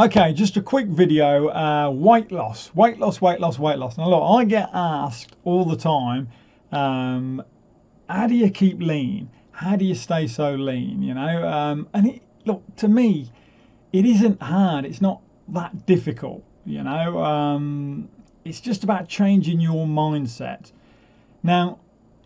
Okay, just a quick video. Weight loss, weight loss, weight loss, weight loss. Now look, I get asked all the time, how do you keep lean? How do you stay so lean? Look, to me, it isn't hard. It's not that difficult. It's just about changing your mindset. Now,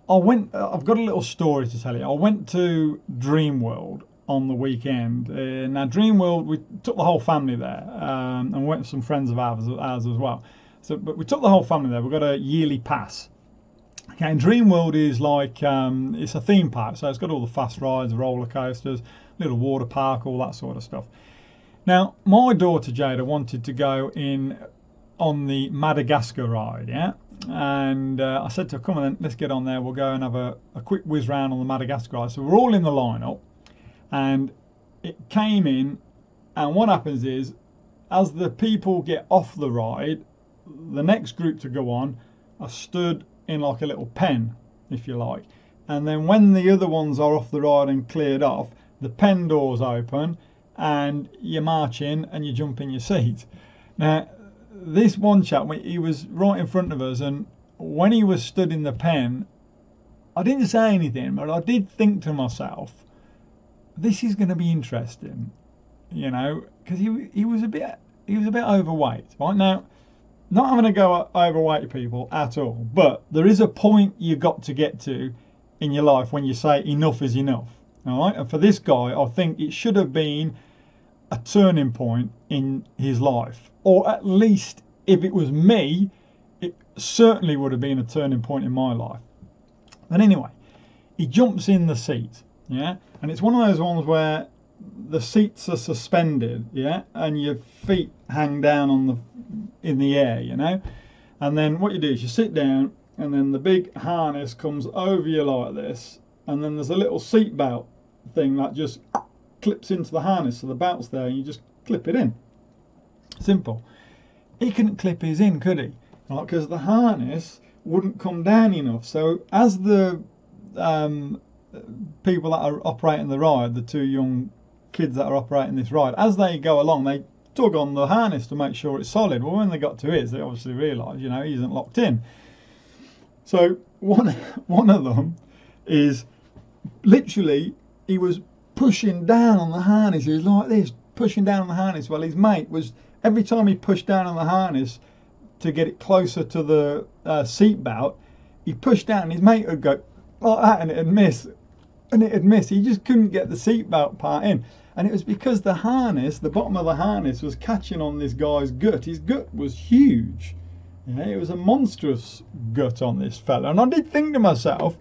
I've got a little story to tell you. I went to Dreamworld on the weekend. Now, Dreamworld, we took the whole family there, and went with some friends of ours as well. But we took the whole family there. We've got a yearly pass. Okay, and Dreamworld is like, it's a theme park, so it's got all the fast rides, roller coasters, little water park, all that sort of stuff. Now, my daughter Jada wanted to go in on the Madagascar ride, yeah? And I said to her, come on then, let's get on there, we'll go and have a quick whiz round on the Madagascar ride. So we're all in the lineup, and it came in, and what happens is, as the people get off the ride, the next group to go on are stood in like a little pen, if you like. And then when the other ones are off the ride and cleared off, the pen doors open, and you march in and you jump in your seat. Now, this one chap, he was right in front of us, and when he was stood in the pen, I didn't say anything, but I did think to myself, this is going to be interesting, because he was a bit overweight. Right now, not having to go overweight people at all, but there is a point you've got to get to in your life when you say enough is enough. All right, and for this guy, I think it should have been a turning point in his life, or at least if it was me, it certainly would have been a turning point in my life. But anyway, he jumps in the seat, yeah, and it's one of those ones where the seats are suspended, yeah, and your feet hang down in the air, and then what you do is you sit down, and then the big harness comes over you like this, and then there's a little seat belt thing that just clips into the harness, so the belt's there and you just clip it in. Simple. He couldn't clip his in, could he? Because the harness wouldn't come down enough. So as the people that are operating the ride, the two young kids that are operating this ride, as they go along, they tug on the harness to make sure it's solid. Well, when they got to his, they obviously realised, he isn't locked in. So one of them is literally, he was pushing down on the harness. He was like this, pushing down on the harness, while his mate was, every time he pushed down on the harness to get it closer to the seat belt, he pushed down, and his mate would go like that, and it'd miss, He just couldn't get the seat belt part in, and it was because the harness, the bottom of the harness, was catching on this guy's gut. His gut was huge. It was a monstrous gut on this fella. And I did think to myself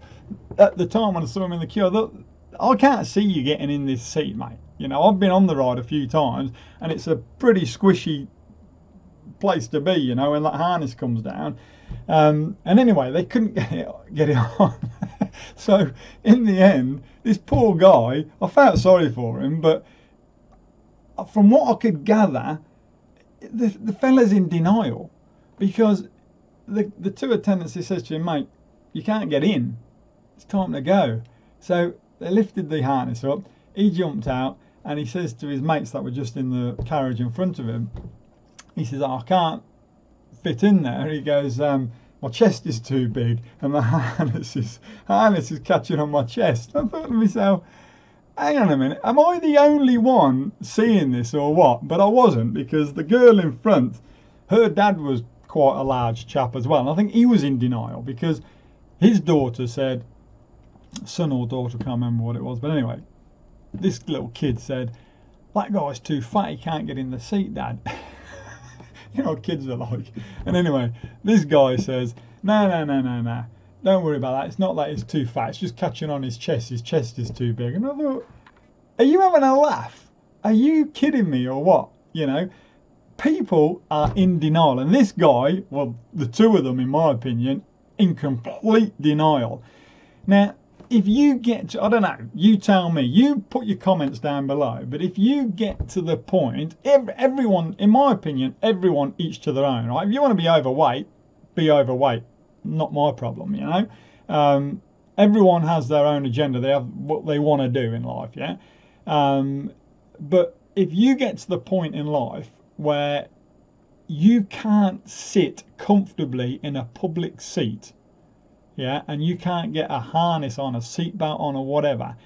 at the time when I saw him in the queue, I thought, I can't see you getting in this seat, mate. I've been on the ride a few times, and it's a pretty squishy place to be, when that harness comes down. And anyway, they couldn't get it on. So in the end, this poor guy, I felt sorry for him, but from what I could gather, the fella's in denial, because the two attendants, he says to him, mate, you can't get in. It's time to go. So they lifted the harness up. He jumped out, and he says to his mates that were just in the carriage in front of him, he says, I can't fit in there. He goes, my chest is too big, and the harness is catching on my chest. I thought to myself, hang on a minute, am I the only one seeing this or what? But I wasn't, because the girl in front, her dad was quite a large chap as well, and I think he was in denial, because his daughter said, son or daughter, I can't remember what it was, but anyway, this little kid said, that guy's too fat, he can't get in the seat, Dad. You know what kids are like. And anyway, this guy says, no, don't worry about that, it's not that he's too fat, it's just catching on his chest is too big. And I thought, are you having a laugh? Are you kidding me or what? People are in denial, and this guy, well, the two of them in my opinion, in complete denial. Now, if you get to, I don't know, you tell me, you put your comments down below, but if you get to the point, everyone, in my opinion, everyone each to their own, right? If you want to be overweight, not my problem, everyone has their own agenda, they have what they want to do in life, yeah? But if you get to the point in life where you can't sit comfortably in a public seat, yeah, and you can't get a harness on, a seatbelt on, or whatever,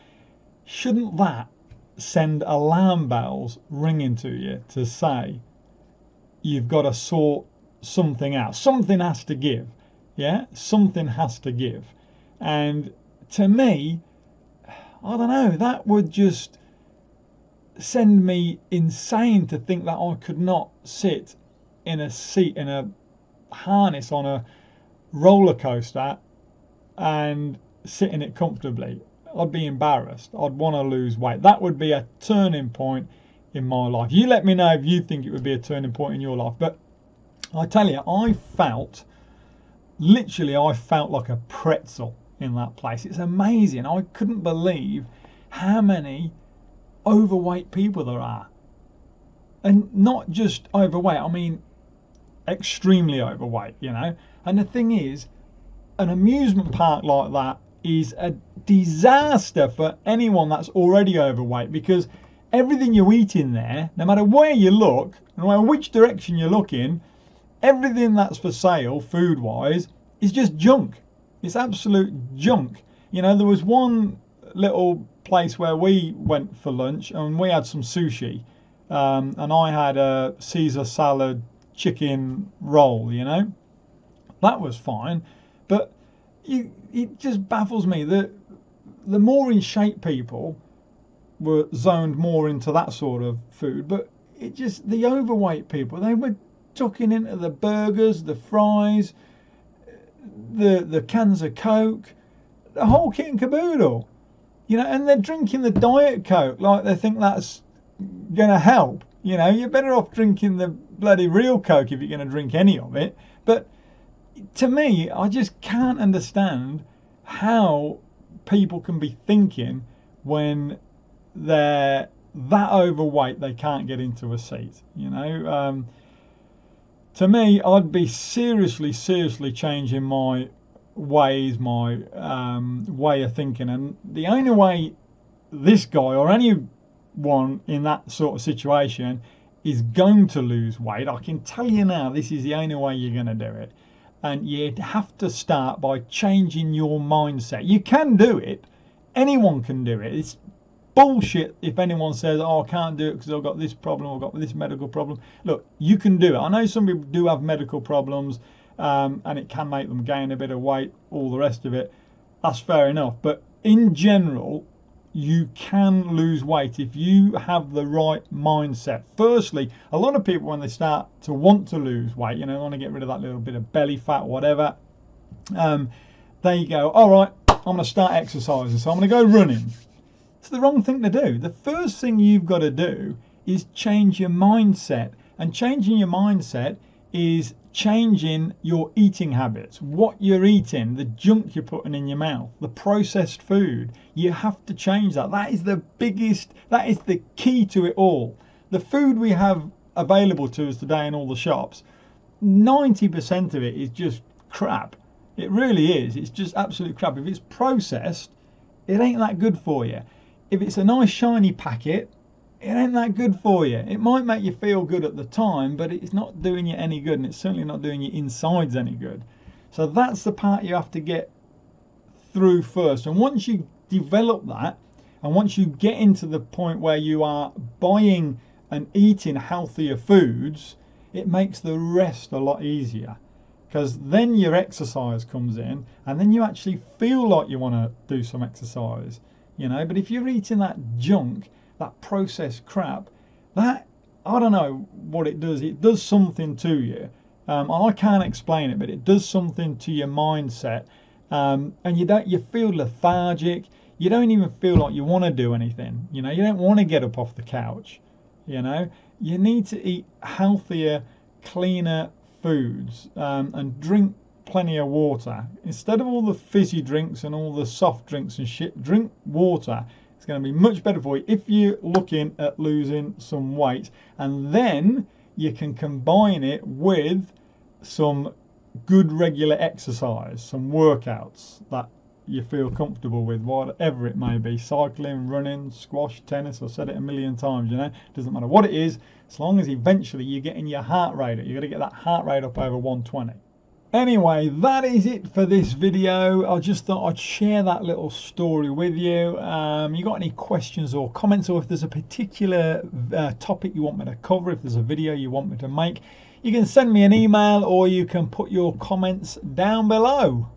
shouldn't that send alarm bells ringing to you to say you've got to sort something out? Something has to give, yeah, something has to give. And to me, I don't know, that would just send me insane to think that I could not sit in a seat, in a harness on a roller coaster and sit in it comfortably. I'd be embarrassed. I'd want to lose weight. That would be a turning point in my life. You let me know if you think it would be a turning point in your life. But I tell you, I felt like a pretzel in that place. It's amazing. I couldn't believe how many overweight people there are. And not just overweight, I mean extremely overweight, you know. And the thing is, an amusement park like that is a disaster for anyone that's already overweight, because everything you eat in there, no matter where you look, no matter which direction you look in, everything that's for sale food wise is just junk. It's absolute junk. You know, there was one little place where we went for lunch and we had some sushi, and I had a Caesar salad chicken roll, you know. That was fine, but it just baffles me that the more in shape people were zoned more into that sort of food, but it just, the overweight people, they were tucking into the burgers, the fries, the cans of Coke, the whole kit and caboodle, you know, and they're drinking the Diet Coke like they think that's gonna help. You know, you're better off drinking the bloody real Coke if you're gonna drink any of it. But to me, I just can't understand how people can be thinking when they're that overweight they can't get into a seat, you know. To me, I'd be seriously changing my ways, my way of thinking. And the only way this guy or anyone in that sort of situation is going to lose weight, I can tell you now, this is the only way you're going to do it. And you have to start by changing your mindset. You can do it. Anyone can do it. It's bullshit if anyone says, oh, I can't do it because I've got this problem, I've got this medical problem. Look, you can do it. I know some people do have medical problems, and it can make them gain a bit of weight, all the rest of it. That's fair enough. But in general, you can lose weight if you have the right mindset. Firstly, a lot of people, when they start to want to lose weight, you know, want to get rid of that little bit of belly fat, whatever, they go, all right, I'm going to start exercising, so I'm going to go running. It's the wrong thing to do. The first thing you've got to do is change your mindset. And changing your mindset is changing your eating habits, what you're eating, the junk you're putting in your mouth, the processed food. You have to change that. That is the biggest, that is the key to it all. The food we have available to us today in all the shops, 90% of it is just crap. It really is. It's just absolute crap. If it's processed, it ain't that good for you. If it's a nice shiny packet, it ain't that good for you. It might make you feel good at the time, but it's not doing you any good, and it's certainly not doing your insides any good. So that's the part you have to get through first. And once you develop that, and once you get into the point where you are buying and eating healthier foods, it makes the rest a lot easier. Because then your exercise comes in, and then you actually feel like you want to do some exercise, you know. But if you're eating that junk, that processed crap, that, I don't know what it does. It does something to you. I can't explain it, but it does something to your mindset. And you feel lethargic. You don't even feel like you want to do anything. You know, you don't want to get up off the couch. You know, you need to eat healthier, cleaner foods, and drink plenty of water. Instead of all the fizzy drinks and all the soft drinks and shit, drink water. It's going to be much better for you if you're looking at losing some weight. And then you can combine it with some good regular exercise, some workouts that you feel comfortable with, whatever it may be. Cycling, running, squash, tennis. I've said it a million times, you know. Doesn't matter what it is, as long as eventually you're getting your heart rate up. You've got to get that heart rate up over 120. Anyway, that is it for this video. I just thought I'd share that little story with you. You got any questions or comments, or if there's a particular topic you want me to cover, if there's a video you want me to make, you can send me an email or you can put your comments down below.